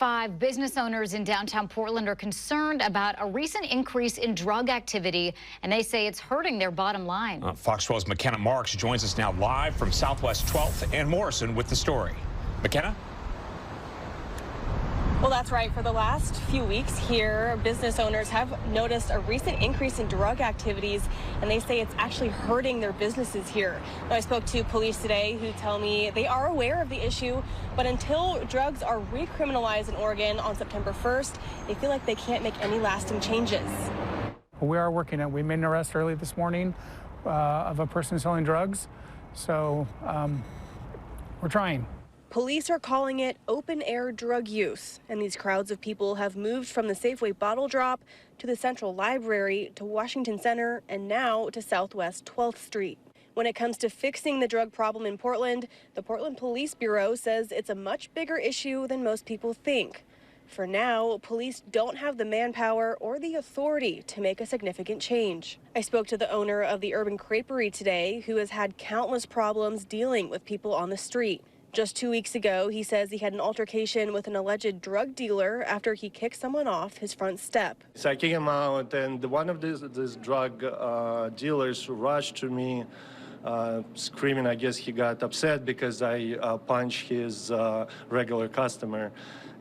5 business owners in downtown Portland are concerned about a recent increase in drug activity, and they say it's hurting their bottom line. Fox 12's McKenna Marks joins us now live from Southwest 12th and Morrison with the story. McKenna? Well, that's right. For the last few weeks here, business owners have noticed a recent increase in drug activities, and they say it's actually hurting their businesses here. Now, I spoke to police today who tell me they are aware of the issue, but until drugs are recriminalized in Oregon on September 1st, they feel like they can't make any lasting changes. We are working on, we made an arrest early this morning of a person selling drugs, so we're trying. Police are calling it open-air drug use, and these crowds of people have moved from the Safeway bottle drop to the Central Library to Washington Center and now to Southwest 12th Street. When it comes to fixing the drug problem in Portland, the Portland Police Bureau says it's a much bigger issue than most people think. For now, police don't have the manpower or the authority to make a significant change. I spoke to the owner of the Urban Creperie today, who has had countless problems dealing with people on the street. Just 2 weeks ago, he says he had an altercation with an alleged drug dealer after he kicked someone off his front step. So I kicked him out, and one of these drug dealers rushed to me, screaming. I guess he got upset because I punched his regular customer.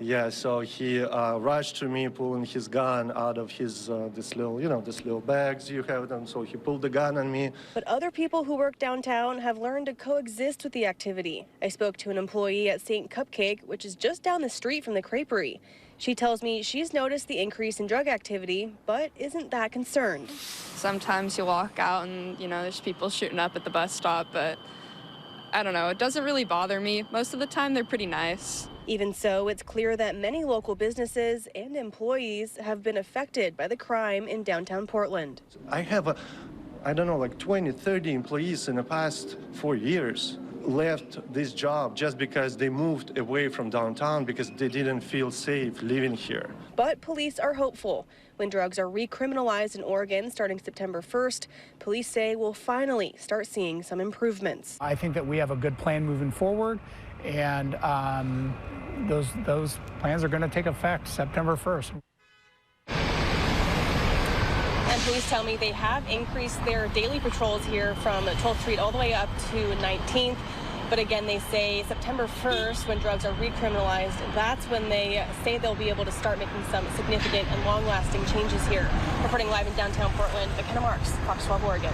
Yeah, so he rushed to me, pulling his gun out of his this little bags you have them. So he pulled the gun on me. But other people who work downtown have learned to coexist with the activity. I spoke to an employee at St. Cupcake, which is just down the street from the creperie. She tells me she's noticed the increase in drug activity, but isn't that concerned. Sometimes you walk out and, there's people shooting up at the bus stop, but I don't know, it doesn't really bother me. Most of the time, they're pretty nice. Even so, it's clear that many local businesses and employees have been affected by the crime in downtown Portland. I have, I don't know, like 20, 30 employees in the past 4 years left this job just because they moved away from downtown because they didn't feel safe living here. But police are hopeful. When drugs are recriminalized in Oregon starting September 1st, police say we'll finally start seeing some improvements. I think that we have a good plan moving forward, and those plans are going to take effect September 1st. And police tell me they have increased their daily patrols here from 12th Street all the way up to 19th. But again, they say September 1st, when drugs are recriminalized, that's when they say they'll be able to start making some significant and long-lasting changes here. Reporting live in downtown Portland, McKenna Marks, Fox 12 Oregon.